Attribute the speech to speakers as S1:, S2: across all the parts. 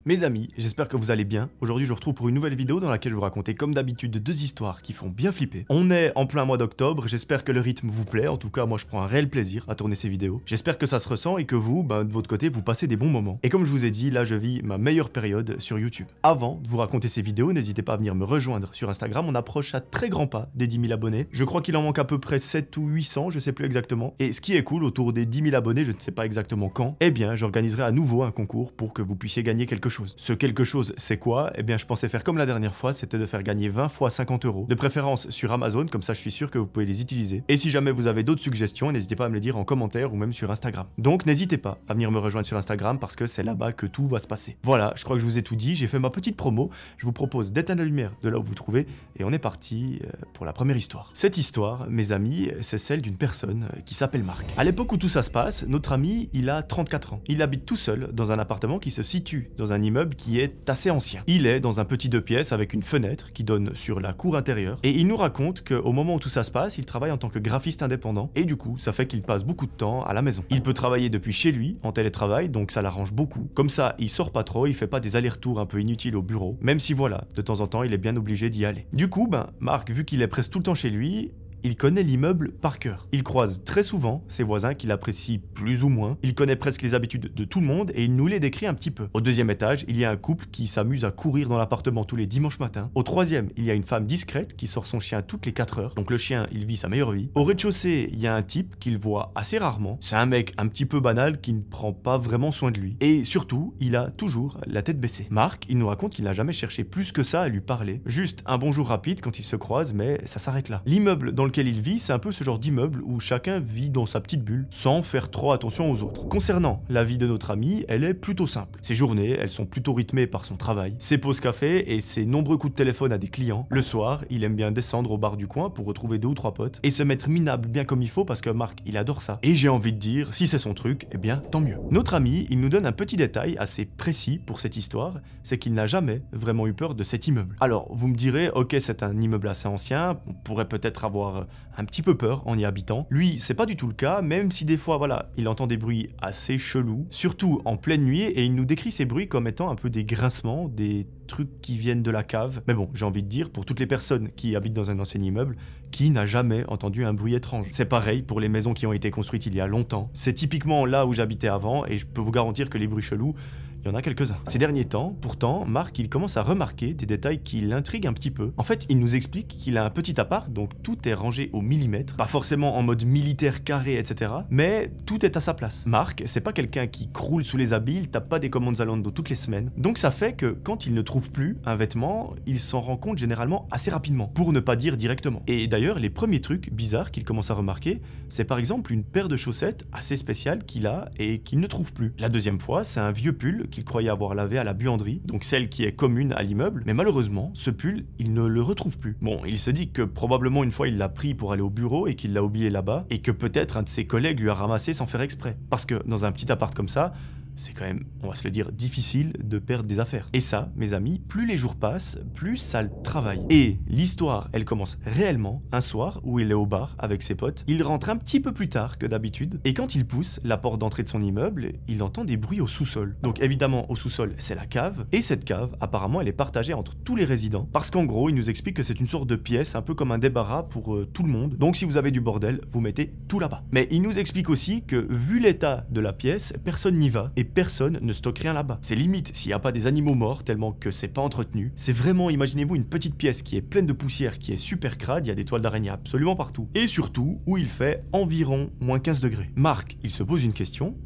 S1: Mes amis, j'espère que vous allez bien. Aujourd'hui je vous retrouve pour une nouvelle vidéo dans laquelle je vous raconter comme d'habitude deux histoires qui font bien flipper. On est en plein mois d'octobre, j'espère que le rythme vous plaît, en tout cas moi je prends un réel plaisir à tourner ces vidéos. J'espère que ça se ressent et que vous, de votre côté, vous passez des bons moments. Et comme je vous ai dit, là je vis ma meilleure période sur YouTube. Avant de vous raconter ces vidéos, n'hésitez pas à venir me rejoindre sur Instagram, on approche à très grands pas des 10 000 abonnés. Je crois qu'il en manque à peu près 7 ou 800, je sais plus exactement. Et ce qui est cool, autour des 10 000 abonnés, je ne sais pas exactement quand, eh bien j'organiserai à nouveau un concours pour que vous puissiez gagner quelque chose. Ce quelque chose, c'est quoi? Eh bien, je pensais faire comme la dernière fois, c'était de faire gagner 20 fois 50 €. De préférence sur Amazon, comme ça je suis sûr que vous pouvez les utiliser. Et si jamais vous avez d'autres suggestions, n'hésitez pas à me les dire en commentaire ou même sur Instagram. Donc n'hésitez pas à venir me rejoindre sur Instagram parce que c'est là-bas que tout va se passer. Voilà, je crois que je vous ai tout dit, j'ai fait ma petite promo. Je vous propose d'éteindre la lumière de là où vous trouvez et on est parti pour la première histoire. Cette histoire, mes amis, c'est celle d'une personne qui s'appelle Marc. À l'époque où tout ça se passe, notre ami, il a 34 ans. Il habite tout seul dans un appartement qui se situe dans un immeuble qui est assez ancien. Il est dans un petit 2 pièces avec une fenêtre qui donne sur la cour intérieure et il nous raconte qu'au moment où tout ça se passe, il travaille en tant que graphiste indépendant et du coup, ça fait qu'il passe beaucoup de temps à la maison. Il peut travailler depuis chez lui en télétravail, donc ça l'arrange beaucoup. Comme ça, il sort pas trop, il fait pas des allers-retours un peu inutiles au bureau, même si voilà, de temps en temps, il est bien obligé d'y aller. Du coup, Marc, vu qu'il est presque tout le temps chez lui, il connaît l'immeuble par cœur. Il croise très souvent ses voisins qu'il apprécie plus ou moins. Il connaît presque les habitudes de tout le monde et il nous les décrit un petit peu. Au deuxième étage, il y a un couple qui s'amuse à courir dans l'appartement tous les dimanches matins. Au troisième, il y a une femme discrète qui sort son chien toutes les 4 heures. Donc le chien, il vit sa meilleure vie. Au rez-de-chaussée, il y a un type qu'il voit assez rarement. C'est un mec un petit peu banal qui ne prend pas vraiment soin de lui. Et surtout, il a toujours la tête baissée. Marc, il nous raconte qu'il n'a jamais cherché plus que ça à lui parler. Juste un bonjour rapide quand ils se croisent, mais ça s'arrête là. L'immeuble dans lequel il vit, c'est un peu ce genre d'immeuble où chacun vit dans sa petite bulle sans faire trop attention aux autres. Concernant la vie de notre ami, elle est plutôt simple. Ses journées, elles sont plutôt rythmées par son travail, ses pauses café et ses nombreux coups de téléphone à des clients. Le soir, il aime bien descendre au bar du coin pour retrouver 2 ou 3 potes et se mettre minable bien comme il faut parce que Marc, il adore ça. Et j'ai envie de dire, si c'est son truc, eh bien tant mieux. Notre ami, il nous donne un petit détail assez précis pour cette histoire, c'est qu'il n'a jamais vraiment eu peur de cet immeuble. Alors, vous me direz, ok, c'est un immeuble assez ancien, on pourrait peut-être avoir un petit peu peur en y habitant. Lui, c'est pas du tout le cas, même si des fois, voilà, il entend des bruits assez chelous, surtout en pleine nuit, et il nous décrit ces bruits comme étant un peu des grincements, des trucs qui viennent de la cave. Mais bon, j'ai envie de dire, pour toutes les personnes qui habitent dans un ancien immeuble, qui n'a jamais entendu un bruit étrange? C'est pareil pour les maisons qui ont été construites il y a longtemps. C'est typiquement là où j'habitais avant, et je peux vous garantir que les bruits chelous, il y en a quelques-uns. Ces derniers temps, pourtant, Marc, il commence à remarquer des détails qui l'intriguent un petit peu. En fait, il nous explique qu'il a un petit appart, donc tout est rangé au millimètre, pas forcément en mode militaire carré, etc. Mais tout est à sa place. Marc, c'est pas quelqu'un qui croule sous les habits, il tape pas des commandes Zalando toutes les semaines. Donc ça fait que quand il ne trouve plus un vêtement, il s'en rend compte généralement assez rapidement, pour ne pas dire directement. Et d'ailleurs, les premiers trucs bizarres qu'il commence à remarquer, c'est par exemple une paire de chaussettes assez spéciale qu'il a et qu'il ne trouve plus. La deuxième fois, c'est un vieux pull qu'il croyait avoir lavé à la buanderie, donc celle qui est commune à l'immeuble, mais malheureusement, ce pull, il ne le retrouve plus. Bon, il se dit que probablement une fois il l'a pris pour aller au bureau et qu'il l'a oublié là-bas, et que peut-être un de ses collègues lui a ramassé sans faire exprès. Parce que dans un petit appart comme ça, c'est quand même, on va se le dire, difficile de perdre des affaires. Et ça, mes amis, plus les jours passent, plus ça le travaille. Et l'histoire, elle commence réellement un soir où il est au bar avec ses potes. Il rentre un petit peu plus tard que d'habitude, et quand il pousse la porte d'entrée de son immeuble, il entend des bruits au sous-sol. Donc évidemment, au sous-sol, c'est la cave, et cette cave, apparemment, elle est partagée entre tous les résidents, parce qu'en gros, il nous explique que c'est une sorte de pièce, un peu comme un débarras pour tout le monde. Donc si vous avez du bordel, vous mettez tout là-bas. Mais il nous explique aussi que, vu l'état de la pièce, personne n'y va, et personne ne stocke rien là-bas. C'est limite s'il n'y a pas des animaux morts tellement que c'est pas entretenu. C'est vraiment, imaginez-vous une petite pièce qui est pleine de poussière, qui est super crade, il y a des toiles d'araignée absolument partout. Et surtout, où il fait environ moins 15 degrés. Marc, il se pose une question.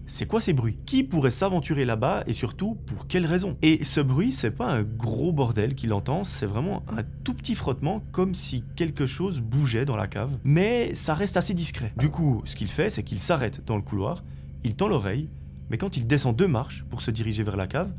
S1: C'est quoi ces bruits? Qui pourrait s'aventurer là-bas et surtout pour quelle raison? Et ce bruit, c'est pas un gros bordel qu'il entend, c'est vraiment un tout petit frottement comme si quelque chose bougeait dans la cave, mais ça reste assez discret. Du coup, ce qu'il fait, c'est qu'il s'arrête dans le couloir, il tend l'oreille, mais quand il descend 2 marches pour se diriger vers la cave,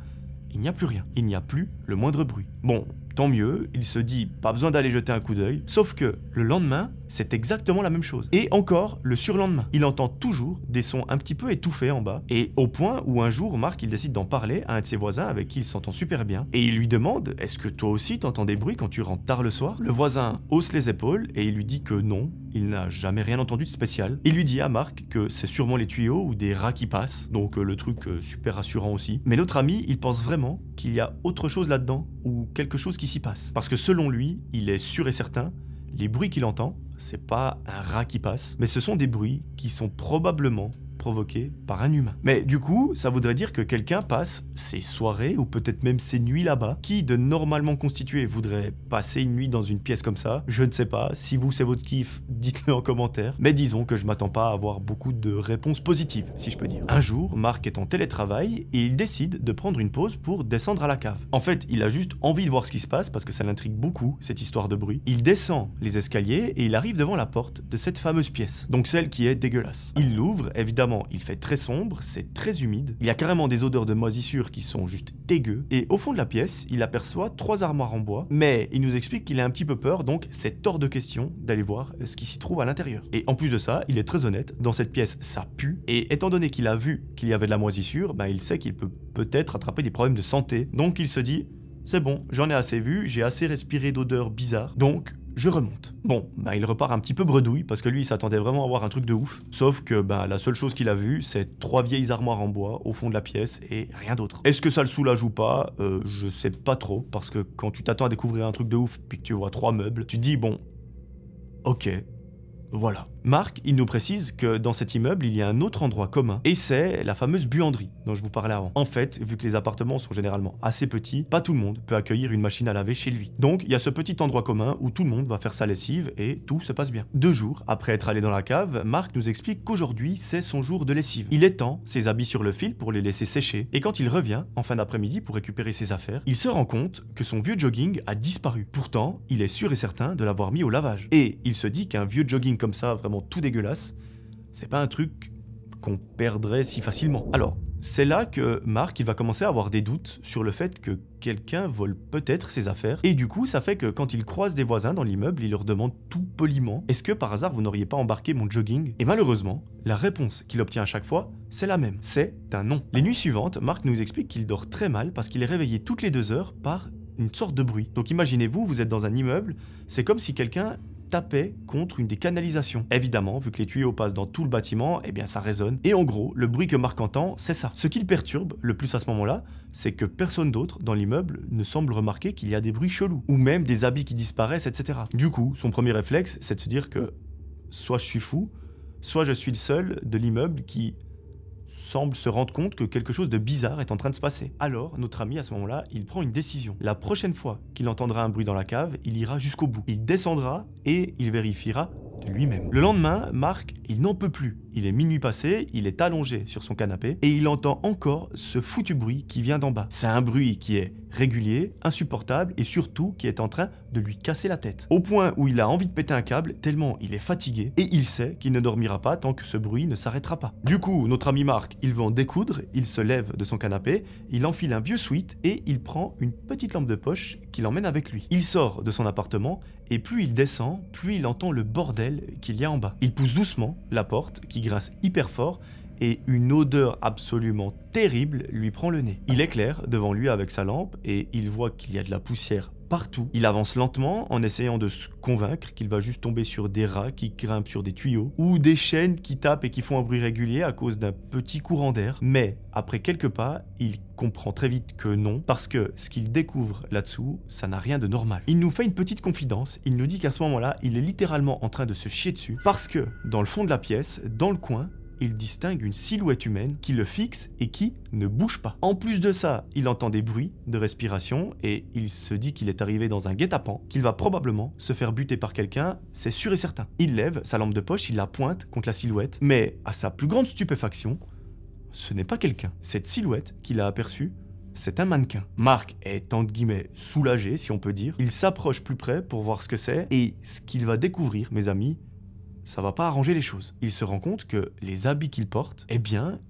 S1: il n'y a plus rien. Il n'y a plus le moindre bruit. Bon, tant mieux, il se dit pas besoin d'aller jeter un coup d'œil, sauf que le lendemain, c'est exactement la même chose. Et encore, le surlendemain, il entend toujours des sons un petit peu étouffés en bas, et au point où un jour, Mark, il décide d'en parler à un de ses voisins avec qui il s'entend super bien, et il lui demande, est-ce que toi aussi t'entends des bruits quand tu rentres tard le soir? Le voisin hausse les épaules, et il lui dit que non, il n'a jamais rien entendu de spécial. Il lui dit à Mark que c'est sûrement les tuyaux ou des rats qui passent, donc le truc super rassurant aussi. Mais notre ami, il pense vraiment qu'il y a autre chose là-dedans, ou quelque chose qui s'y passe. Parce que selon lui, il est sûr et certain, les bruits qu'il entend, c'est pas un rat qui passe, mais ce sont des bruits qui sont probablement provoqué par un humain. Mais du coup, ça voudrait dire que quelqu'un passe ses soirées ou peut-être même ses nuits là-bas. Qui de normalement constitué voudrait passer une nuit dans une pièce comme ça? Je ne sais pas. Si vous, c'est votre kiff, dites-le en commentaire. Mais disons que je m'attends pas à avoir beaucoup de réponses positives, si je peux dire. Un jour, Mark est en télétravail et il décide de prendre une pause pour descendre à la cave. En fait, il a juste envie de voir ce qui se passe parce que ça l'intrigue beaucoup, cette histoire de bruit. Il descend les escaliers et il arrive devant la porte de cette fameuse pièce. Donc celle qui est dégueulasse. Il l'ouvre, évidemment, il fait très sombre, c'est très humide, il y a carrément des odeurs de moisissure qui sont juste dégueu, et au fond de la pièce, il aperçoit 3 armoires en bois, mais il nous explique qu'il a un petit peu peur, donc c'est hors de question d'aller voir ce qui s'y trouve à l'intérieur. Et en plus de ça, il est très honnête, dans cette pièce, ça pue, et étant donné qu'il a vu qu'il y avait de la moisissure, il sait qu'il peut peut-être attraper des problèmes de santé, donc il se dit, c'est bon, j'en ai assez vu, j'ai assez respiré d'odeurs bizarres, donc je remonte. Bon, il repart un petit peu bredouille parce que lui il s'attendait vraiment à voir un truc de ouf. Sauf que la seule chose qu'il a vue, c'est 3 vieilles armoires en bois au fond de la pièce et rien d'autre. Est-ce que ça le soulage ou pas? Je sais pas trop, parce que quand tu t'attends à découvrir un truc de ouf puis que tu vois 3 meubles, tu te dis bon, ok. Voilà. Mark, il nous précise que dans cet immeuble, il y a un autre endroit commun, et c'est la fameuse buanderie dont je vous parlais avant. En fait, vu que les appartements sont généralement assez petits, pas tout le monde peut accueillir une machine à laver chez lui. Donc, il y a ce petit endroit commun où tout le monde va faire sa lessive et tout se passe bien. 2 jours après être allé dans la cave, Mark nous explique qu'aujourd'hui, c'est son jour de lessive. Il étend ses habits sur le fil pour les laisser sécher, et quand il revient, en fin d'après-midi pour récupérer ses affaires, il se rend compte que son vieux jogging a disparu. Pourtant, il est sûr et certain de l'avoir mis au lavage. Et il se dit qu'un vieux jogging comme ça, vraiment tout dégueulasse, c'est pas un truc qu'on perdrait si facilement. Alors, c'est là que Mark il va commencer à avoir des doutes sur le fait que quelqu'un vole peut-être ses affaires, et du coup ça fait que quand il croise des voisins dans l'immeuble, il leur demande tout poliment, est-ce que par hasard vous n'auriez pas embarqué mon jogging? Et malheureusement, la réponse qu'il obtient à chaque fois, c'est la même, c'est un non. Les nuits suivantes, Mark nous explique qu'il dort très mal parce qu'il est réveillé toutes les 2 heures par une sorte de bruit. Donc imaginez-vous, vous êtes dans un immeuble, c'est comme si quelqu'un tapait contre une des canalisations. Évidemment, vu que les tuyaux passent dans tout le bâtiment, ça résonne. Et en gros, le bruit que Mark entend, c'est ça. Ce qui le perturbe le plus à ce moment-là, c'est que personne d'autre dans l'immeuble ne semble remarquer qu'il y a des bruits chelous, ou même des habits qui disparaissent, etc. Du coup, son premier réflexe, c'est de se dire que soit je suis fou, soit je suis le seul de l'immeuble qui semble se rendre compte que quelque chose de bizarre est en train de se passer. Alors, notre ami, à ce moment-là, il prend une décision. La prochaine fois qu'il entendra un bruit dans la cave, il ira jusqu'au bout. Il descendra et il vérifiera de lui-même. Le lendemain, Mark, il n'en peut plus. Il est minuit passé, il est allongé sur son canapé et il entend encore ce foutu bruit qui vient d'en bas. C'est un bruit qui est régulier, insupportable et surtout qui est en train de lui casser la tête. Au point où il a envie de péter un câble tellement il est fatigué et il sait qu'il ne dormira pas tant que ce bruit ne s'arrêtera pas. Du coup, notre ami Mark, il veut en découdre, il se lève de son canapé, il enfile un vieux sweat et il prend une petite lampe de poche qu'il emmène avec lui. Il sort de son appartement et plus il descend, plus il entend le bordel qu'il y a en bas. Il pousse doucement la porte qui grince hyper fort et une odeur absolument terrible lui prend le nez. Il éclaire devant lui avec sa lampe et il voit qu'il y a de la poussière partout. Il avance lentement en essayant de se convaincre qu'il va juste tomber sur des rats qui grimpent sur des tuyaux ou des chaînes qui tapent et qui font un bruit régulier à cause d'un petit courant d'air. Mais après quelques pas, il comprend très vite que non, parce que ce qu'il découvre là-dessous, ça n'a rien de normal. Il nous fait une petite confidence, il nous dit qu'à ce moment-là, il est littéralement en train de se chier dessus, parce que dans le fond de la pièce, dans le coin, il distingue une silhouette humaine qui le fixe et qui ne bouge pas. En plus de ça, il entend des bruits de respiration et il se dit qu'il est arrivé dans un guet-apens, qu'il va probablement se faire buter par quelqu'un, c'est sûr et certain. Il lève sa lampe de poche, il la pointe contre la silhouette, mais à sa plus grande stupéfaction, ce n'est pas quelqu'un. Cette silhouette qu'il a aperçue, c'est un mannequin. Mark est entre guillemets soulagé, si on peut dire. Il s'approche plus près pour voir ce que c'est et ce qu'il va découvrir, mes amis, ça va pas arranger les choses. Il se rend compte que les habits qu'il porte,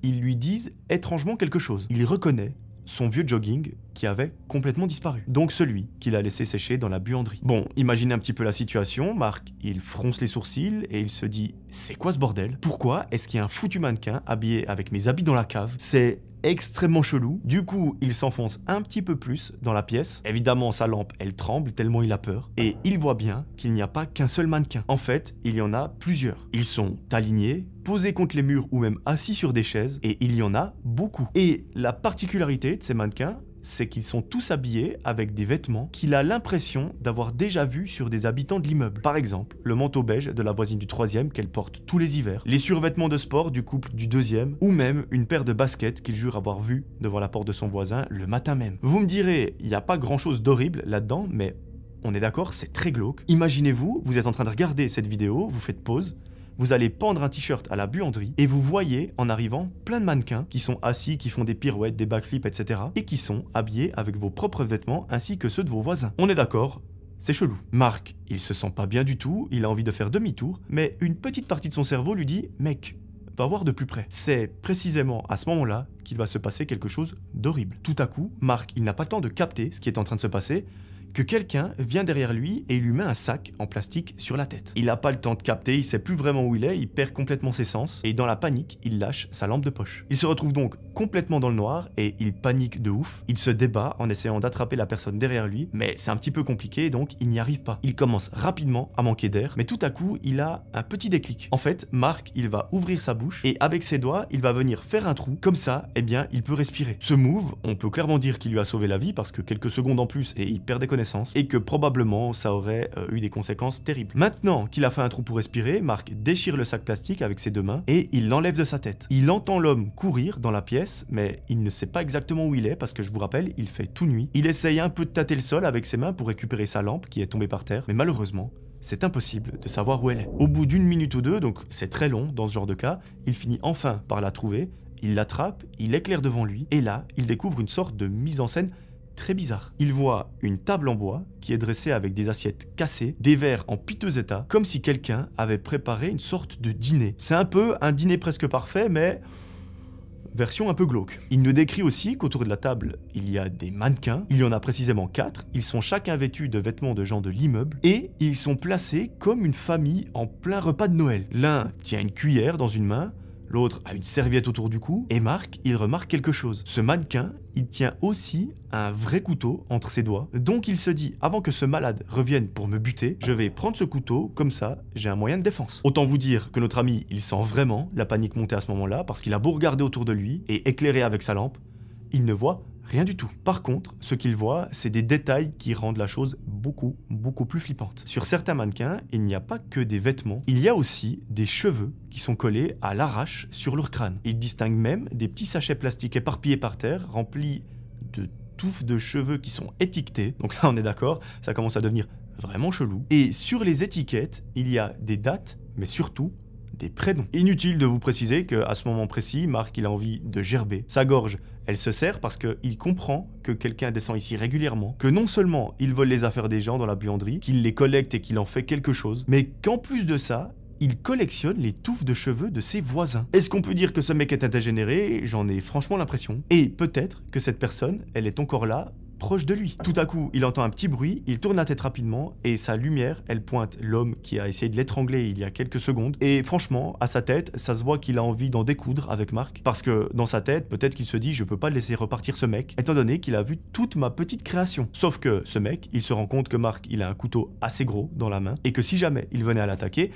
S1: ils lui disent étrangement quelque chose. Il reconnaît son vieux jogging qui avait complètement disparu. Donc celui qu'il a laissé sécher dans la buanderie. Bon, imaginez un petit peu la situation, Marc, il fronce les sourcils et il se dit « C'est quoi ce bordel? Pourquoi est-ce qu'il y a un foutu mannequin habillé avec mes habits dans la cave? C'est extrêmement chelou. » Du coup, il s'enfonce un petit peu plus dans la pièce. Évidemment, sa lampe, elle tremble tellement il a peur. Et il voit bien qu'il n'y a pas qu'un seul mannequin. En fait, il y en a plusieurs. Ils sont alignés, posés contre les murs ou même assis sur des chaises, et il y en a beaucoup. Et la particularité de ces mannequins, c'est qu'ils sont tous habillés avec des vêtements qu'il a l'impression d'avoir déjà vus sur des habitants de l'immeuble. Par exemple, le manteau beige de la voisine du 3e qu'elle porte tous les hivers, les survêtements de sport du couple du 2e, ou même une paire de baskets qu'il jure avoir vues devant la porte de son voisin le matin même. Vous me direz, il n'y a pas grand chose d'horrible là-dedans, mais on est d'accord, c'est très glauque. Imaginez-vous, vous êtes en train de regarder cette vidéo, vous faites pause, vous allez pendre un t-shirt à la buanderie et vous voyez en arrivant plein de mannequins qui sont assis, qui font des pirouettes, des backflips, etc. et qui sont habillés avec vos propres vêtements ainsi que ceux de vos voisins. On est d'accord, c'est chelou. Marc, il se sent pas bien du tout, il a envie de faire demi-tour, mais une petite partie de son cerveau lui dit « Mec, va voir de plus près ». C'est précisément à ce moment-là qu'il va se passer quelque chose d'horrible. Tout à coup, Marc, il n'a pas le temps de capter ce qui est en train de se passer, que quelqu'un vient derrière lui et il lui met un sac en plastique sur la tête. Il n'a pas le temps de capter, il sait plus vraiment où il est, il perd complètement ses sens et dans la panique, il lâche sa lampe de poche. Il se retrouve donc complètement dans le noir et il panique de ouf. Il se débat en essayant d'attraper la personne derrière lui, mais c'est un petit peu compliqué donc il n'y arrive pas. Il commence rapidement à manquer d'air, mais tout à coup, il a un petit déclic. En fait, Marc, il va ouvrir sa bouche et avec ses doigts, il va venir faire un trou. Comme ça, eh bien, il peut respirer. Ce move, on peut clairement dire qu'il lui a sauvé la vie parce que quelques secondes en plus et il perdait connaissance et que probablement ça aurait eu des conséquences terribles. Maintenant qu'il a fait un trou pour respirer, Marc déchire le sac plastique avec ses deux mains et il l'enlève de sa tête. Il entend l'homme courir dans la pièce, mais il ne sait pas exactement où il est parce que je vous rappelle, il fait tout nuit. Il essaye un peu de tâter le sol avec ses mains pour récupérer sa lampe qui est tombée par terre, mais malheureusement, c'est impossible de savoir où elle est. Au bout d'une minute ou deux, donc c'est très long dans ce genre de cas, il finit enfin par la trouver, il l'attrape, il éclaire devant lui, et là, il découvre une sorte de mise en scène très bizarre. Il voit une table en bois qui est dressée avec des assiettes cassées, des verres en piteux état, comme si quelqu'un avait préparé une sorte de dîner. C'est un peu un dîner presque parfait, mais version un peu glauque. Il nous décrit aussi qu'autour de la table, il y a des mannequins, il y en a précisément 4, ils sont chacun vêtus de vêtements de gens de l'immeuble, et ils sont placés comme une famille en plein repas de Noël. L'un tient une cuillère dans une main, l'autre a une serviette autour du cou, et Marc, il remarque quelque chose. Ce mannequin, il tient aussi un vrai couteau entre ses doigts. Donc il se dit, avant que ce malade revienne pour me buter, je vais prendre ce couteau, comme ça, j'ai un moyen de défense. Autant vous dire que notre ami, il sent vraiment la panique monter à ce moment-là, parce qu'il a beau regarder autour de lui, et éclairer avec sa lampe, il ne voit rien du tout. Par contre, ce qu'il voit, c'est des détails qui rendent la chose beaucoup plus flippante. Sur certains mannequins, il n'y a pas que des vêtements, il y a aussi des cheveux qui sont collés à l'arrache sur leur crâne. Il distingue même des petits sachets plastiques éparpillés par terre, remplis de touffes de cheveux qui sont étiquetés. Donc là, on est d'accord, ça commence à devenir vraiment chelou. Et sur les étiquettes, il y a des dates, mais surtout des prénoms. Inutile de vous préciser qu'à ce moment précis, Marc il a envie de gerber. Sa gorge, elle se serre parce qu'il comprend que quelqu'un descend ici régulièrement, que non seulement il vole les affaires des gens dans la buanderie, qu'il les collecte et qu'il en fait quelque chose, mais qu'en plus de ça, il collectionne les touffes de cheveux de ses voisins. Est-ce qu'on peut dire que ce mec est un dégénéré? J'en ai franchement l'impression. Et peut-être que cette personne, elle est encore là, proche de lui. Tout à coup, il entend un petit bruit, il tourne la tête rapidement et sa lumière, elle pointe l'homme qui a essayé de l'étrangler il y a quelques secondes. Et franchement, à sa tête, ça se voit qu'il a envie d'en découdre avec Marc parce que dans sa tête, peut-être qu'il se dit je peux pas laisser repartir ce mec étant donné qu'il a vu toute ma petite création. Sauf que ce mec, il se rend compte que Marc, il a un couteau assez gros dans la main et que si jamais il venait à l'attaquer,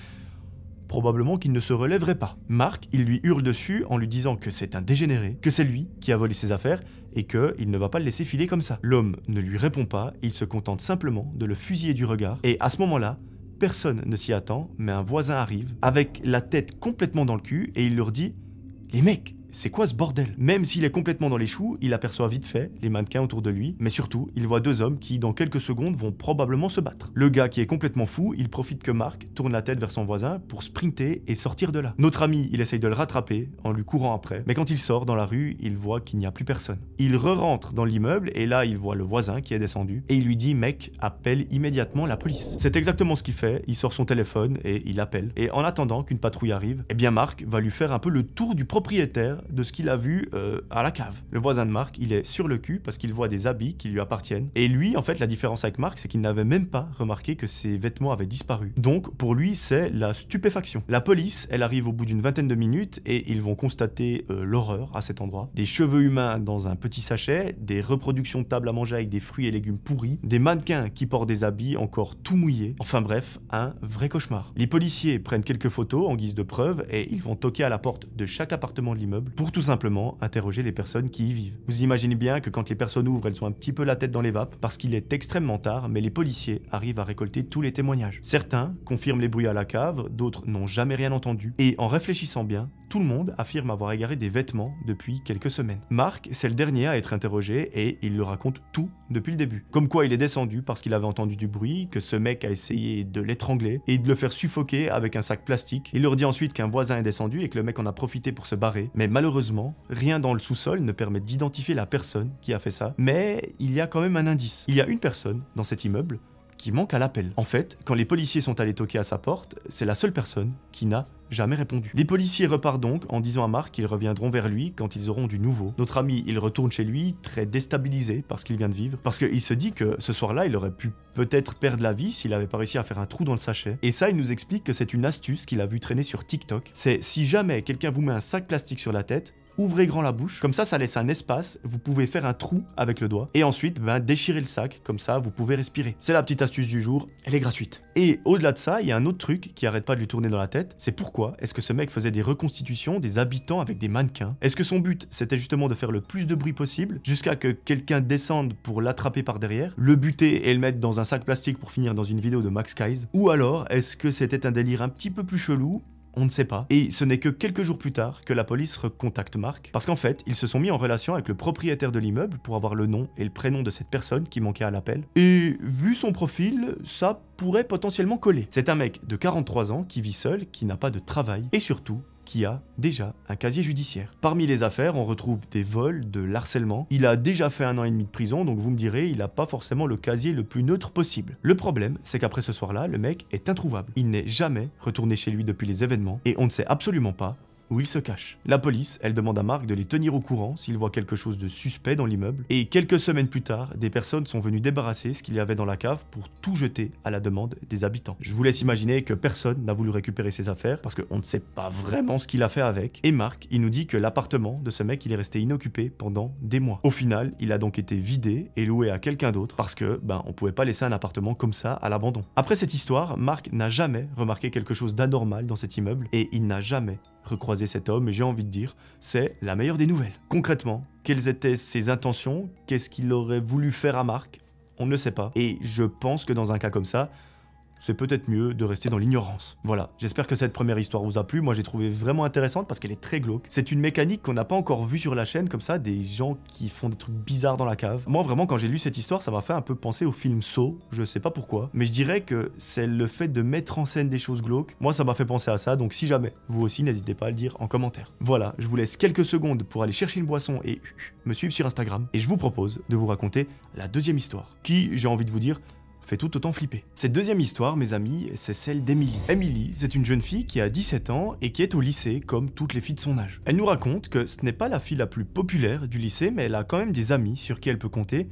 S1: probablement qu'il ne se relèverait pas. Marc, il lui hurle dessus en lui disant que c'est un dégénéré, que c'est lui qui a volé ses affaires et qu'il ne va pas le laisser filer comme ça. L'homme ne lui répond pas, il se contente simplement de le fusiller du regard et à ce moment-là, personne ne s'y attend, mais un voisin arrive avec la tête complètement dans le cul et il leur dit « Les mecs, c'est quoi ce bordel ?» Même s'il est complètement dans les choux, il aperçoit vite fait les mannequins autour de lui, mais surtout, il voit deux hommes qui, dans quelques secondes, vont probablement se battre. Le gars qui est complètement fou, il profite que Marc tourne la tête vers son voisin pour sprinter et sortir de là. Notre ami, il essaye de le rattraper en lui courant après, mais quand il sort dans la rue, il voit qu'il n'y a plus personne. Il re-rentre dans l'immeuble et là, il voit le voisin qui est descendu et il lui dit « Mec, appelle immédiatement la police ». C'est exactement ce qu'il fait, il sort son téléphone et il appelle. Et en attendant qu'une patrouille arrive, eh bien Marc va lui faire un peu le tour du propriétaire contraire de ce qu'il a vu à la cave. Le voisin de Marc, il est sur le cul parce qu'il voit des habits qui lui appartiennent. Et lui, en fait, la différence avec Marc, c'est qu'il n'avait même pas remarqué que ses vêtements avaient disparu. Donc, pour lui, c'est la stupéfaction. La police, elle arrive au bout d'une vingtaine de minutes et ils vont constater l'horreur à cet endroit. Des cheveux humains dans un petit sachet, des reproductions de tables à manger avec des fruits et légumes pourris, des mannequins qui portent des habits encore tout mouillés. Enfin bref, un vrai cauchemar. Les policiers prennent quelques photos en guise de preuve et ils vont toquer à la porte de chaque appartement de l'immeuble pour tout simplement interroger les personnes qui y vivent. Vous imaginez bien que quand les personnes ouvrent, elles ont un petit peu la tête dans les vapes parce qu'il est extrêmement tard, mais les policiers arrivent à récolter tous les témoignages. Certains confirment les bruits à la cave, d'autres n'ont jamais rien entendu. Et en réfléchissant bien, tout le monde affirme avoir égaré des vêtements depuis quelques semaines. Marc, c'est le dernier à être interrogé et il le raconte tout depuis le début. Comme quoi il est descendu parce qu'il avait entendu du bruit, que ce mec a essayé de l'étrangler et de le faire suffoquer avec un sac plastique. Il leur dit ensuite qu'un voisin est descendu et que le mec en a profité pour se barrer. Mais malheureusement, rien dans le sous-sol ne permet d'identifier la personne qui a fait ça. Mais il y a quand même un indice. Il y a une personne dans cet immeuble qui manque à l'appel. En fait, quand les policiers sont allés toquer à sa porte, c'est la seule personne qui n'a jamais répondu. Les policiers repartent donc en disant à Marc qu'ils reviendront vers lui quand ils auront du nouveau. Notre ami, il retourne chez lui très déstabilisé par ce qu'il vient de vivre, parce qu'il se dit que ce soir-là, il aurait pu peut-être perdre la vie s'il avait pas réussi à faire un trou dans le sachet. Et ça, il nous explique que c'est une astuce qu'il a vu traîner sur TikTok. C'est si jamais quelqu'un vous met un sac plastique sur la tête, ouvrez grand la bouche, comme ça laisse un espace, vous pouvez faire un trou avec le doigt, et ensuite déchirez le sac, comme ça vous pouvez respirer. C'est la petite astuce du jour, elle est gratuite. Et au-delà de ça, il y a un autre truc qui arrête pas de lui tourner dans la tête, c'est pourquoi est-ce que ce mec faisait des reconstitutions des habitants avec des mannequins? Est-ce que son but c'était justement de faire le plus de bruit possible, jusqu'à que quelqu'un descende pour l'attraper par derrière, le buter et le mettre dans un sac plastique pour finir dans une vidéo de Max Skies? Ou alors, est-ce que c'était un délire un petit peu plus chelou? On ne sait pas. Et ce n'est que quelques jours plus tard que la police recontacte Marc, parce qu'en fait, ils se sont mis en relation avec le propriétaire de l'immeuble pour avoir le nom et le prénom de cette personne qui manquait à l'appel. Et vu son profil, ça pourrait potentiellement coller. C'est un mec de 43 ans qui vit seul, qui n'a pas de travail, et surtout, qui a déjà un casier judiciaire. Parmi les affaires, on retrouve des vols, de l'harcèlement. Il a déjà fait 1 an et demi de prison, donc vous me direz, il n'a pas forcément le casier le plus neutre possible. Le problème, c'est qu'après ce soir-là, le mec est introuvable. Il n'est jamais retourné chez lui depuis les événements, et on ne sait absolument pas où il se cache. La police, elle demande à Marc de les tenir au courant s'il voit quelque chose de suspect dans l'immeuble, et quelques semaines plus tard, des personnes sont venues débarrasser ce qu'il y avait dans la cave pour tout jeter à la demande des habitants. Je vous laisse imaginer que personne n'a voulu récupérer ses affaires, parce qu'on ne sait pas vraiment ce qu'il a fait avec, et Marc, il nous dit que l'appartement de ce mec, il est resté inoccupé pendant des mois. Au final, il a donc été vidé et loué à quelqu'un d'autre, parce que, on pouvait pas laisser un appartement comme ça à l'abandon. Après cette histoire, Marc n'a jamais remarqué quelque chose d'anormal dans cet immeuble, et il n'a jamais recroiser cet homme, et j'ai envie de dire, c'est la meilleure des nouvelles. Concrètement, quelles étaient ses intentions? Qu'est-ce qu'il aurait voulu faire à Marc? On ne le sait pas. Et je pense que dans un cas comme ça, c'est peut-être mieux de rester dans l'ignorance. Voilà, j'espère que cette première histoire vous a plu. Moi, j'ai trouvé vraiment intéressante parce qu'elle est très glauque. C'est une mécanique qu'on n'a pas encore vue sur la chaîne, comme ça, des gens qui font des trucs bizarres dans la cave. Moi, vraiment, quand j'ai lu cette histoire, ça m'a fait un peu penser au film Saw, je sais pas pourquoi, mais je dirais que c'est le fait de mettre en scène des choses glauques. Moi, ça m'a fait penser à ça, donc si jamais, vous aussi, n'hésitez pas à le dire en commentaire. Voilà, je vous laisse quelques secondes pour aller chercher une boisson et me suivre sur Instagram, et je vous propose de vous raconter la deuxième histoire, qui, j'ai envie de vous dire, fait tout autant flipper. Cette deuxième histoire, mes amis, c'est celle d'Emily. Emily, c'est une jeune fille qui a 17 ans et qui est au lycée comme toutes les filles de son âge. Elle nous raconte que ce n'est pas la fille la plus populaire du lycée, mais elle a quand même des amis sur qui elle peut compter.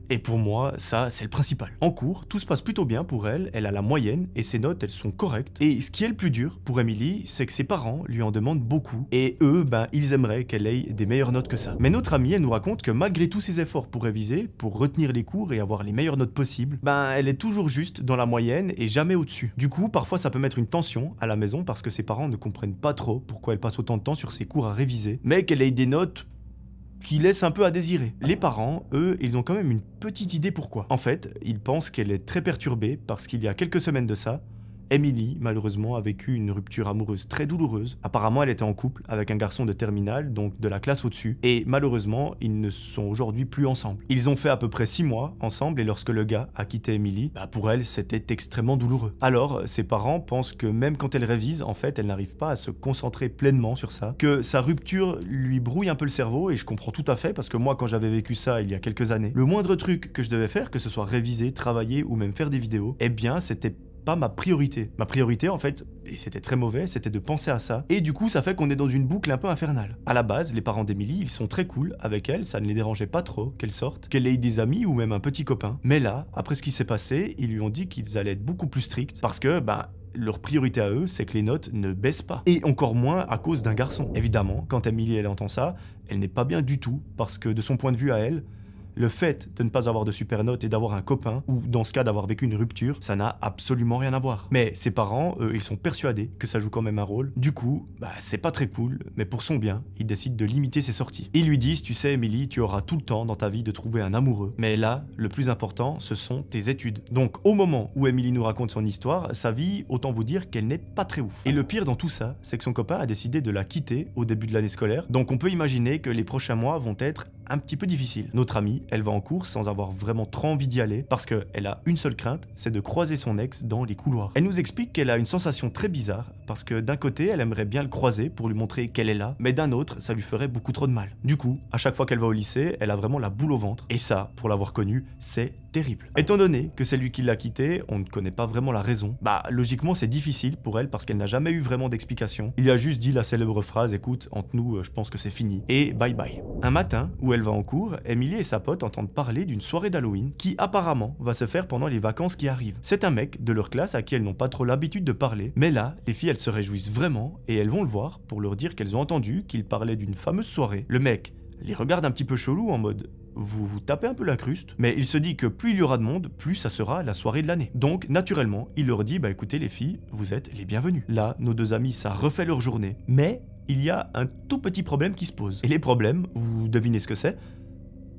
S1: Et pour moi, ça, c'est le principal. En cours, tout se passe plutôt bien pour elle, elle a la moyenne, et ses notes, elles sont correctes. Et ce qui est le plus dur pour Emily, c'est que ses parents lui en demandent beaucoup, et eux, ils aimeraient qu'elle ait des meilleures notes que ça. Mais notre amie, elle nous raconte que malgré tous ses efforts pour réviser, pour retenir les cours et avoir les meilleures notes possibles, elle est toujours juste dans la moyenne et jamais au-dessus. Du coup, parfois, ça peut mettre une tension à la maison parce que ses parents ne comprennent pas trop pourquoi elle passe autant de temps sur ses cours à réviser, mais qu'elle ait des notes qui laisse un peu à désirer. Les parents, eux, ils ont quand même une petite idée pourquoi. En fait, ils pensent qu'elle est très perturbée parce qu'il y a quelques semaines de ça, Emily, malheureusement, a vécu une rupture amoureuse très douloureuse. Apparemment, elle était en couple avec un garçon de terminale, donc de la classe au-dessus, et malheureusement, ils ne sont aujourd'hui plus ensemble. Ils ont fait à peu près 6 mois ensemble, et lorsque le gars a quitté Emily, pour elle, c'était extrêmement douloureux. Alors, ses parents pensent que même quand elle révise, en fait, elle n'arrive pas à se concentrer pleinement sur ça, que sa rupture lui brouille un peu le cerveau, et je comprends tout à fait, parce que moi, quand j'avais vécu ça il y a quelques années, le moindre truc que je devais faire, que ce soit réviser, travailler ou même faire des vidéos, eh bien, c'était pas ma priorité. Ma priorité, en fait, et c'était très mauvais, c'était de penser à ça. Et du coup, ça fait qu'on est dans une boucle un peu infernale. À la base, les parents d'Emily, ils sont très cool avec elle, ça ne les dérangeait pas trop qu'elle sorte, qu'elle ait des amis ou même un petit copain. Mais là, après ce qui s'est passé, ils lui ont dit qu'ils allaient être beaucoup plus stricts parce que, leur priorité à eux, c'est que les notes ne baissent pas. Et encore moins à cause d'un garçon. Évidemment, quand Emily, elle entend ça, elle n'est pas bien du tout parce que de son point de vue à elle, le fait de ne pas avoir de super notes et d'avoir un copain, ou dans ce cas d'avoir vécu une rupture, ça n'a absolument rien à voir. Mais ses parents, eux, ils sont persuadés que ça joue quand même un rôle. Du coup, c'est pas très cool, mais pour son bien, ils décident de limiter ses sorties. Ils lui disent, tu sais Emily, tu auras tout le temps dans ta vie de trouver un amoureux. Mais là, le plus important, ce sont tes études. Donc au moment où Emily nous raconte son histoire, sa vie, autant vous dire qu'elle n'est pas très ouf. Et le pire dans tout ça, c'est que son copain a décidé de la quitter au début de l'année scolaire. Donc on peut imaginer que les prochains mois vont être un petit peu difficiles. Notre amie, elle va en cours sans avoir vraiment trop envie d'y aller parce qu'elle a une seule crainte, c'est de croiser son ex dans les couloirs. Elle nous explique qu'elle a une sensation très bizarre parce que d'un côté, elle aimerait bien le croiser pour lui montrer qu'elle est là, mais d'un autre, ça lui ferait beaucoup trop de mal. Du coup, à chaque fois qu'elle va au lycée, elle a vraiment la boule au ventre. Et ça, pour l'avoir connu, c'est terrible. Étant donné que c'est lui qui l'a quitté, on ne connaît pas vraiment la raison. Logiquement, c'est difficile pour elle parce qu'elle n'a jamais eu vraiment d'explication. Il a juste dit la célèbre phrase, écoute, entre nous, je pense que c'est fini. Et bye bye. Un matin, où elle va en cours, Emily et sa pote entendent parler d'une soirée d'Halloween qui apparemment va se faire pendant les vacances qui arrivent. C'est un mec de leur classe à qui elles n'ont pas trop l'habitude de parler, mais là, les filles elles se réjouissent vraiment et elles vont le voir pour leur dire qu'elles ont entendu qu'il parlait d'une fameuse soirée. Le mec les regarde un petit peu chelou en mode vous vous tapez un peu l'incruste, mais il se dit que plus il y aura de monde, plus ça sera la soirée de l'année. Donc naturellement, il leur dit écoutez les filles, vous êtes les bienvenues. Là, nos deux amis, ça refait leur journée, mais il y a un tout petit problème qui se pose. Et les problèmes, vous devinez ce que c'est?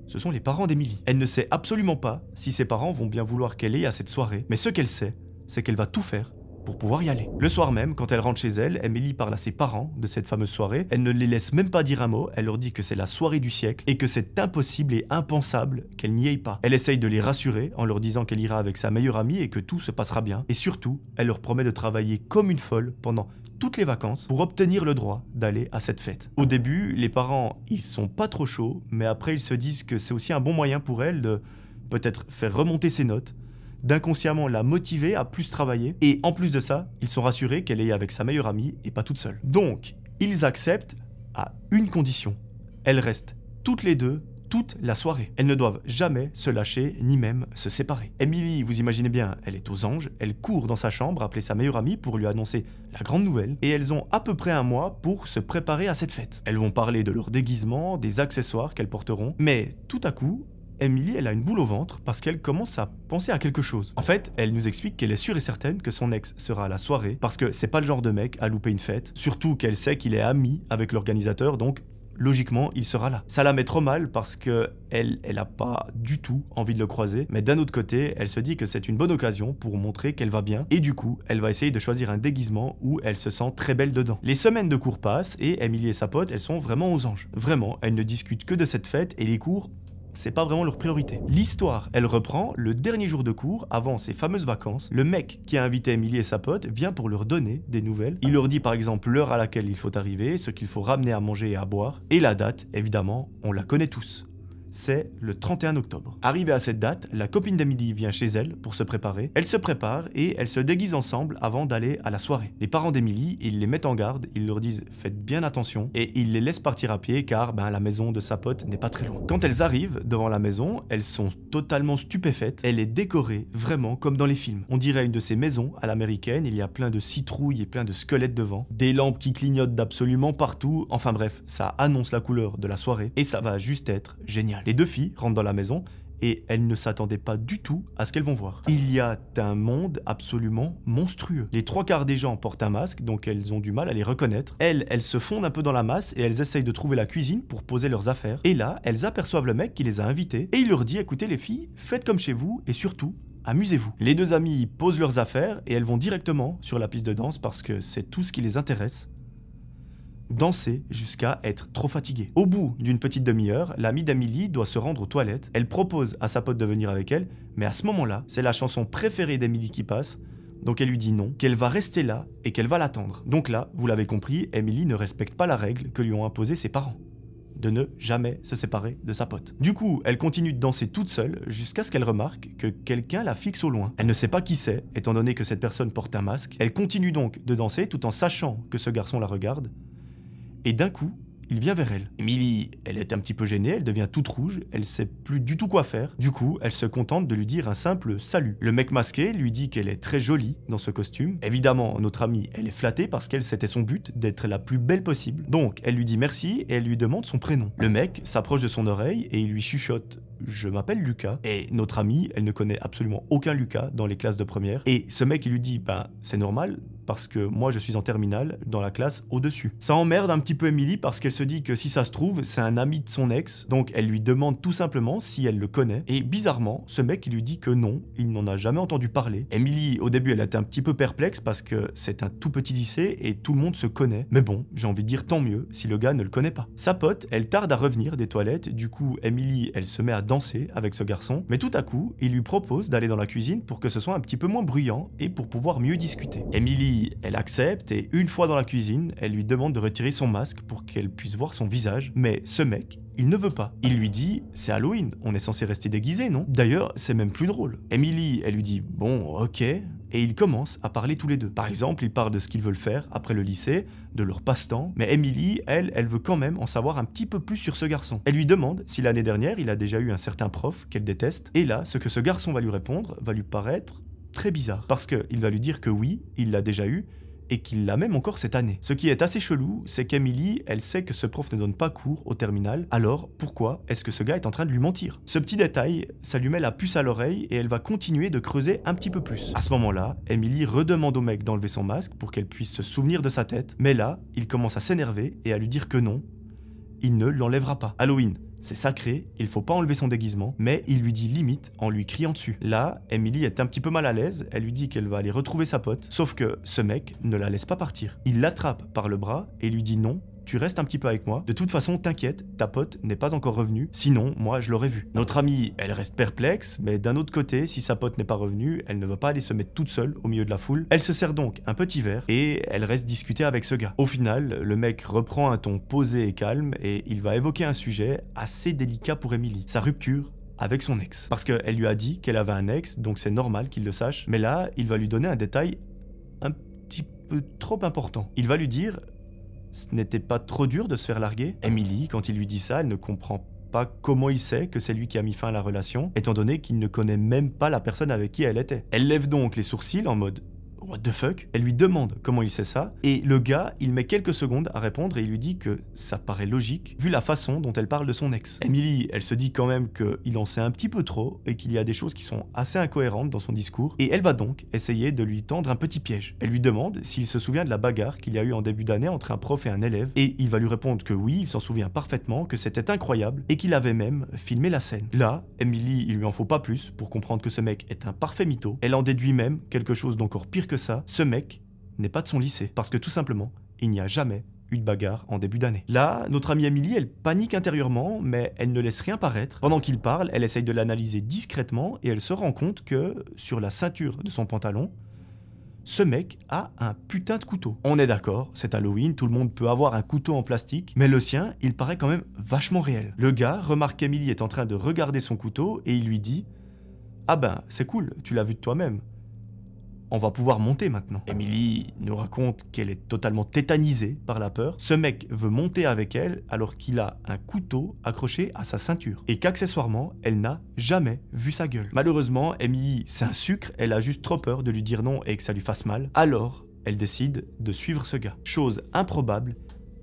S1: Ce sont les parents d'Emily. Elle ne sait absolument pas si ses parents vont bien vouloir qu'elle aille à cette soirée, mais ce qu'elle sait, c'est qu'elle va tout faire pour pouvoir y aller. Le soir même, quand elle rentre chez elle, Emily parle à ses parents de cette fameuse soirée. Elle ne les laisse même pas dire un mot, elle leur dit que c'est la soirée du siècle et que c'est impossible et impensable qu'elle n'y aille pas. Elle essaye de les rassurer en leur disant qu'elle ira avec sa meilleure amie et que tout se passera bien. Et surtout, elle leur promet de travailler comme une folle pendant toutes les vacances pour obtenir le droit d'aller à cette fête. Au début, les parents, ils sont pas trop chauds, mais après ils se disent que c'est aussi un bon moyen pour elle de peut-être faire remonter ses notes, d'inconsciemment la motiver à plus travailler, et en plus de ça, ils sont rassurés qu'elle est avec sa meilleure amie et pas toute seule. Donc, ils acceptent à une condition. Elles restent toutes les deux toute la soirée. Elles ne doivent jamais se lâcher, ni même se séparer. Emily, vous imaginez bien, elle est aux anges, elle court dans sa chambre appeler sa meilleure amie pour lui annoncer la grande nouvelle, et elles ont à peu près un mois pour se préparer à cette fête. Elles vont parler de leur déguisement, des accessoires qu'elles porteront, mais tout à coup, Emily, elle a une boule au ventre parce qu'elle commence à penser à quelque chose. En fait, elle nous explique qu'elle est sûre et certaine que son ex sera à la soirée parce que c'est pas le genre de mec à louper une fête, surtout qu'elle sait qu'il est ami avec l'organisateur, donc logiquement, il sera là. Ça la met trop mal parce que elle a pas du tout envie de le croiser, mais d'un autre côté, elle se dit que c'est une bonne occasion pour montrer qu'elle va bien, et du coup, elle va essayer de choisir un déguisement où elle se sent très belle dedans. Les semaines de cours passent, et Emily et sa pote, elles sont vraiment aux anges. Vraiment, elles ne discutent que de cette fête, et les cours, c'est pas vraiment leur priorité. L'histoire, elle reprend le dernier jour de cours, avant ces fameuses vacances. Le mec qui a invité Emily et sa pote vient pour leur donner des nouvelles. Il leur dit par exemple l'heure à laquelle il faut arriver, ce qu'il faut ramener à manger et à boire. Et la date, évidemment, on la connaît tous. C'est le 31 octobre. Arrivée à cette date, la copine d'Emily vient chez elle pour se préparer. Elles se préparent et elles se déguisent ensemble avant d'aller à la soirée. Les parents d'Emily, ils les mettent en garde, ils leur disent « faites bien attention » et ils les laissent partir à pied car la maison de sa pote n'est pas très loin. Quand elles arrivent devant la maison, elles sont totalement stupéfaites. Elle est décorée vraiment comme dans les films. On dirait une de ces maisons à l'américaine, il y a plein de citrouilles et plein de squelettes devant, des lampes qui clignotent d'absolument partout, enfin bref, ça annonce la couleur de la soirée et ça va juste être génial. Les deux filles rentrent dans la maison et elles ne s'attendaient pas du tout à ce qu'elles vont voir. Il y a un monde absolument monstrueux. Les trois quarts des gens portent un masque, donc elles ont du mal à les reconnaître. Elles se fondent un peu dans la masse et elles essayent de trouver la cuisine pour poser leurs affaires. Et là, elles aperçoivent le mec qui les a invitées et il leur dit « écoutez les filles, faites comme chez vous et surtout, amusez-vous ». Les deux amies posent leurs affaires et elles vont directement sur la piste de danse parce que c'est tout ce qui les intéresse. Danser jusqu'à être trop fatiguée. Au bout d'une petite demi-heure, l'amie d'Emily doit se rendre aux toilettes. Elle propose à sa pote de venir avec elle, mais à ce moment-là, c'est la chanson préférée d'Emily qui passe, donc elle lui dit non, qu'elle va rester là et qu'elle va l'attendre. Donc là, vous l'avez compris, Emily ne respecte pas la règle que lui ont imposée ses parents. de ne jamais se séparer de sa pote. Du coup, elle continue de danser toute seule jusqu'à ce qu'elle remarque que quelqu'un la fixe au loin. Elle ne sait pas qui c'est, étant donné que cette personne porte un masque. Elle continue donc de danser tout en sachant que ce garçon la regarde. Et d'un coup, il vient vers elle. Emily, elle est un petit peu gênée, elle devient toute rouge, elle sait plus du tout quoi faire. Du coup, elle se contente de lui dire un simple salut. Le mec masqué lui dit qu'elle est très jolie dans ce costume. Évidemment, notre amie, elle est flattée parce qu'elle, c'était son but d'être la plus belle possible. Donc, elle lui dit merci et elle lui demande son prénom. Le mec s'approche de son oreille et il lui chuchote: je m'appelle Lucas. Et notre amie, elle ne connaît absolument aucun Lucas dans les classes de première. Et ce mec, il lui dit: ben, c'est normal, parce que moi je suis en terminale dans la classe au-dessus. Ça emmerde un petit peu Emily parce qu'elle se dit que si ça se trouve, c'est un ami de son ex, donc elle lui demande tout simplement si elle le connaît. Et bizarrement, ce mec il lui dit que non, il n'en a jamais entendu parler. Emily, au début, elle était un petit peu perplexe parce que c'est un tout petit lycée et tout le monde se connaît. Mais bon, j'ai envie de dire tant mieux si le gars ne le connaît pas. Sa pote, elle tarde à revenir des toilettes, du coup Emily, elle se met à danser avec ce garçon, mais tout à coup, il lui propose d'aller dans la cuisine pour que ce soit un petit peu moins bruyant et pour pouvoir mieux discuter. Emily, elle accepte et une fois dans la cuisine, elle lui demande de retirer son masque pour qu'elle puisse voir son visage, mais ce mec, il ne veut pas. Il lui dit: c'est Halloween, on est censé rester déguisé, non? D'ailleurs, c'est même plus drôle. Emily, elle lui dit: bon, ok, et ils commencent à parler tous les deux. Par exemple, ils parlent de ce qu'ils veulent faire après le lycée, de leur passe-temps, mais Emily, elle veut quand même en savoir un petit peu plus sur ce garçon. Elle lui demande si l'année dernière, il a déjà eu un certain prof qu'elle déteste, et là, ce que ce garçon va lui répondre va lui paraître très bizarre, parce qu'il va lui dire que oui, il l'a déjà eu, et qu'il l'a même encore cette année. Ce qui est assez chelou, c'est qu'Emily, elle sait que ce prof ne donne pas cours au terminal, alors pourquoi est-ce que ce gars est en train de lui mentir? Ce petit détail, ça lui met la puce à l'oreille et elle va continuer de creuser un petit peu plus. À ce moment-là, Emily redemande au mec d'enlever son masque pour qu'elle puisse se souvenir de sa tête, mais là, il commence à s'énerver et à lui dire que non, il ne l'enlèvera pas. Halloween, c'est sacré, il faut pas enlever son déguisement, mais il lui dit limite en lui criant dessus. Là, Emily est un petit peu mal à l'aise, elle lui dit qu'elle va aller retrouver sa pote, sauf que ce mec ne la laisse pas partir. Il l'attrape par le bras et lui dit non, tu restes un petit peu avec moi, de toute façon t'inquiète, ta pote n'est pas encore revenue, sinon moi je l'aurais vue. Notre amie, elle reste perplexe, mais d'un autre côté, si sa pote n'est pas revenue, elle ne va pas aller se mettre toute seule au milieu de la foule. Elle se sert donc un petit verre et elle reste discuter avec ce gars. Au final, le mec reprend un ton posé et calme et il va évoquer un sujet assez délicat pour Emily, sa rupture avec son ex. Parce qu'elle lui a dit qu'elle avait un ex, donc c'est normal qu'il le sache, mais là, il va lui donner un détail un petit peu trop important. Il va lui dire: ce n'était pas trop dur de se faire larguer? Emily, quand il lui dit ça, elle ne comprend pas comment il sait que c'est lui qui a mis fin à la relation, étant donné qu'il ne connaît même pas la personne avec qui elle était. Elle lève donc les sourcils en mode what the fuck? Elle lui demande comment il sait ça, et le gars, il met quelques secondes à répondre et il lui dit que ça paraît logique, vu la façon dont elle parle de son ex. Emily, elle se dit quand même qu'il en sait un petit peu trop, et qu'il y a des choses qui sont assez incohérentes dans son discours, et elle va donc essayer de lui tendre un petit piège. Elle lui demande s'il se souvient de la bagarre qu'il y a eu en début d'année entre un prof et un élève, et il va lui répondre que oui, il s'en souvient parfaitement, que c'était incroyable, et qu'il avait même filmé la scène. Là, Emily, il lui en faut pas plus pour comprendre que ce mec est un parfait mytho. Elle en déduit même quelque chose d'encore pire que ça, ce mec n'est pas de son lycée, parce que tout simplement, il n'y a jamais eu de bagarre en début d'année. Là, notre amie Emily, elle panique intérieurement, mais elle ne laisse rien paraître. Pendant qu'il parle, elle essaye de l'analyser discrètement et elle se rend compte que, sur la ceinture de son pantalon, ce mec a un putain de couteau. On est d'accord, c'est Halloween, tout le monde peut avoir un couteau en plastique, mais le sien, il paraît quand même vachement réel. Le gars remarque qu'Emily est en train de regarder son couteau et il lui dit: ah ben, c'est cool, tu l'as vu de toi-même. On va pouvoir monter maintenant. Emily nous raconte qu'elle est totalement tétanisée par la peur. Ce mec veut monter avec elle alors qu'il a un couteau accroché à sa ceinture. Et qu'accessoirement, elle n'a jamais vu sa gueule. Malheureusement, Emily, c'est un sucre, elle a juste trop peur de lui dire non et que ça lui fasse mal. Alors, elle décide de suivre ce gars. Chose improbable,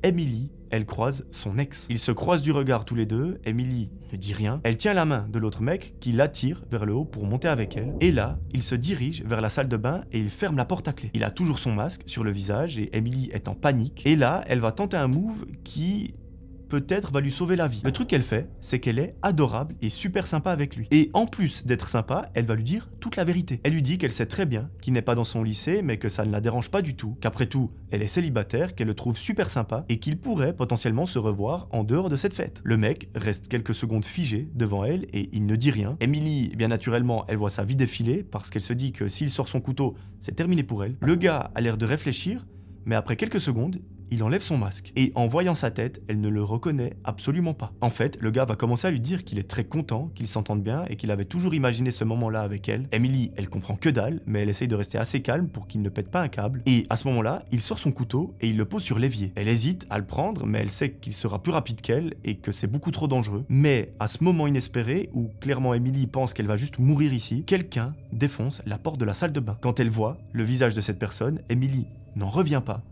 S1: Emily, elle croise son ex. Ils se croisent du regard tous les deux, Emily ne dit rien. Elle tient la main de l'autre mec qui l'attire vers le haut pour monter avec elle. Et là, il se dirige vers la salle de bain et il ferme la porte à clé. Il a toujours son masque sur le visage et Emily est en panique. Et là, elle va tenter un move qui peut-être va lui sauver la vie. Le truc qu'elle fait, c'est qu'elle est adorable et super sympa avec lui. Et en plus d'être sympa, elle va lui dire toute la vérité. Elle lui dit qu'elle sait très bien qu'il n'est pas dans son lycée, mais que ça ne la dérange pas du tout, qu'après tout, elle est célibataire, qu'elle le trouve super sympa et qu'il pourrait potentiellement se revoir en dehors de cette fête. Le mec reste quelques secondes figé devant elle et il ne dit rien. Emily, bien naturellement, elle voit sa vie défiler parce qu'elle se dit que s'il sort son couteau, c'est terminé pour elle. Le gars a l'air de réfléchir, mais après quelques secondes, il enlève son masque. Et en voyant sa tête, elle ne le reconnaît absolument pas. En fait, le gars va commencer à lui dire qu'il est très content, qu'ils s'entendent bien et qu'il avait toujours imaginé ce moment-là avec elle. Emily, elle comprend que dalle, mais elle essaye de rester assez calme pour qu'il ne pète pas un câble. Et à ce moment-là, il sort son couteau et il le pose sur l'évier. Elle hésite à le prendre, mais elle sait qu'il sera plus rapide qu'elle et que c'est beaucoup trop dangereux. Mais à ce moment inespéré, où clairement Emily pense qu'elle va juste mourir ici, quelqu'un défonce la porte de la salle de bain. Quand elle voit le visage de cette personne, Emily n'en revient pas.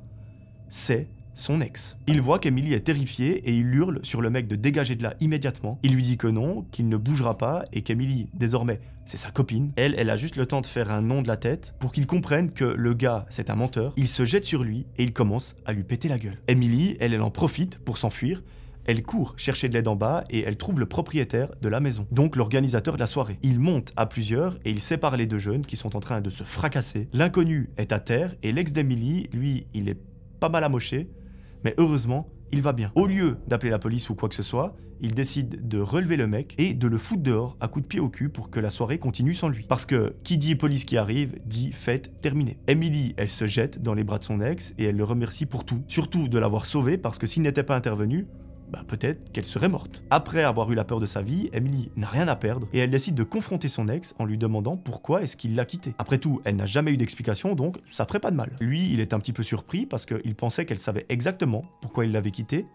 S1: C'est son ex. Il voit qu'Emily est terrifiée et il hurle sur le mec de dégager de là immédiatement. Il lui dit que non, qu'il ne bougera pas et qu'Emily, désormais, c'est sa copine. Elle a juste le temps de faire un nom de la tête pour qu'il comprenne que le gars, c'est un menteur. Il se jette sur lui et il commence à lui péter la gueule. Emily, elle en profite pour s'enfuir. Elle court chercher de l'aide en bas et elle trouve le propriétaire de la maison, donc l'organisateur de la soirée. Il monte à plusieurs et il sépare les deux jeunes qui sont en train de se fracasser. L'inconnu est à terre et l'ex d'Emily, lui, il est pas mal amoché, mais heureusement, il va bien. Au lieu d'appeler la police ou quoi que ce soit, il décide de relever le mec et de le foutre dehors à coups de pied au cul pour que la soirée continue sans lui. Parce que qui dit police qui arrive, dit fête terminée. Emily, elle se jette dans les bras de son ex et elle le remercie pour tout. Surtout de l'avoir sauvé parce que s'il n'était pas intervenu, peut-être qu'elle serait morte. Après avoir eu la peur de sa vie, Emily n'a rien à perdre et elle décide de confronter son ex en lui demandant pourquoi est-ce qu'il l'a quittée. Après tout, elle n'a jamais eu d'explication, donc ça ferait pas de mal. Lui, il est un petit peu surpris parce qu'il pensait qu'elle savait exactement pourquoi il l'avait quittée,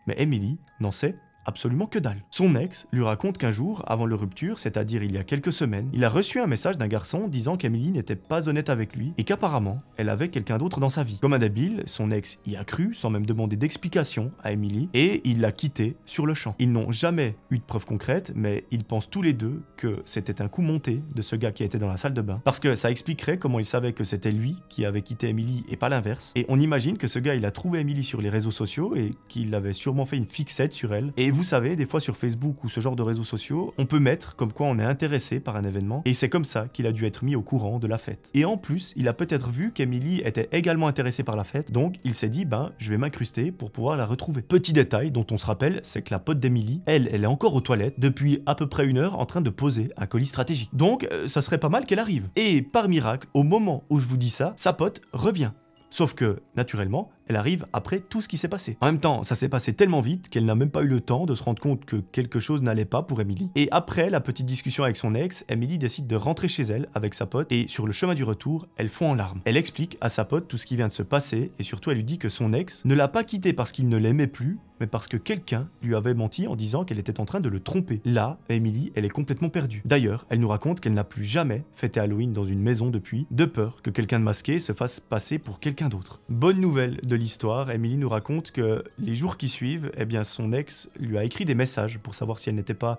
S1: mais Emily n'en sait absolument que dalle. Son ex lui raconte qu'un jour, avant leur rupture, c'est-à-dire il y a quelques semaines, il a reçu un message d'un garçon disant qu'Emily n'était pas honnête avec lui et qu'apparemment, elle avait quelqu'un d'autre dans sa vie. Comme un débile, son ex y a cru sans même demander d'explication à Emily et il l'a quittée sur le champ. Ils n'ont jamais eu de preuves concrètes, mais ils pensent tous les deux que c'était un coup monté de ce gars qui était dans la salle de bain parce que ça expliquerait comment il savait que c'était lui qui avait quitté Emily et pas l'inverse. Et on imagine que ce gars, il a trouvé Emily sur les réseaux sociaux et qu'il avait sûrement fait une fixette sur elle. Et vous savez, des fois sur Facebook ou ce genre de réseaux sociaux, on peut mettre comme quoi on est intéressé par un événement et c'est comme ça qu'il a dû être mis au courant de la fête. Et en plus, il a peut-être vu qu'Emily était également intéressée par la fête, donc il s'est dit, je vais m'incruster pour pouvoir la retrouver. Petit détail dont on se rappelle, c'est que la pote d'Emily, elle est encore aux toilettes depuis à peu près 1 heure en train de poser un colis stratégique. Donc, ça serait pas mal qu'elle arrive. Et par miracle, au moment où je vous dis ça, sa pote revient. Sauf que, naturellement, elle arrive après tout ce qui s'est passé. En même temps, ça s'est passé tellement vite qu'elle n'a même pas eu le temps de se rendre compte que quelque chose n'allait pas pour Emily. Et après la petite discussion avec son ex, Emily décide de rentrer chez elle avec sa pote et sur le chemin du retour, elle fond en larmes. Elle explique à sa pote tout ce qui vient de se passer et surtout elle lui dit que son ex ne l'a pas quittée parce qu'il ne l'aimait plus, mais parce que quelqu'un lui avait menti en disant qu'elle était en train de le tromper. Là, Emily, elle est complètement perdue. D'ailleurs, elle nous raconte qu'elle n'a plus jamais fêté Halloween dans une maison depuis, de peur que quelqu'un de masqué se fasse passer pour quelqu'un d'autre. Bonne nouvelle de l'histoire, Emily nous raconte que les jours qui suivent, son ex lui a écrit des messages pour savoir si elle n'était pas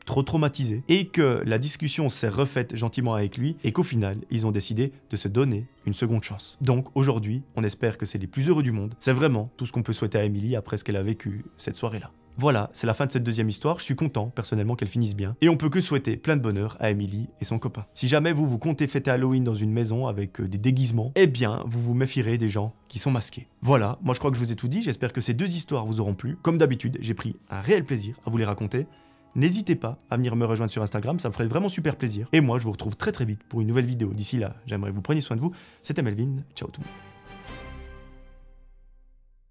S1: trop traumatisée et que la discussion s'est refaite gentiment avec lui et qu'au final, ils ont décidé de se donner une seconde chance. Donc aujourd'hui, on espère que c'est les plus heureux du monde. C'est vraiment tout ce qu'on peut souhaiter à Emily après ce qu'elle a vécu cette soirée-là. Voilà, c'est la fin de cette deuxième histoire, je suis content personnellement qu'elle finisse bien. Et on peut que souhaiter plein de bonheur à Emily et son copain. Si jamais vous comptez fêter Halloween dans une maison avec des déguisements, vous vous méfierez des gens qui sont masqués. Voilà, moi je crois que je vous ai tout dit, j'espère que ces deux histoires vous auront plu. Comme d'habitude, j'ai pris un réel plaisir à vous les raconter. N'hésitez pas à venir me rejoindre sur Instagram, ça me ferait vraiment super plaisir. Et moi je vous retrouve très vite pour une nouvelle vidéo. D'ici là, j'aimerais que vous preniez soin de vous. C'était Melvin, ciao tout le monde.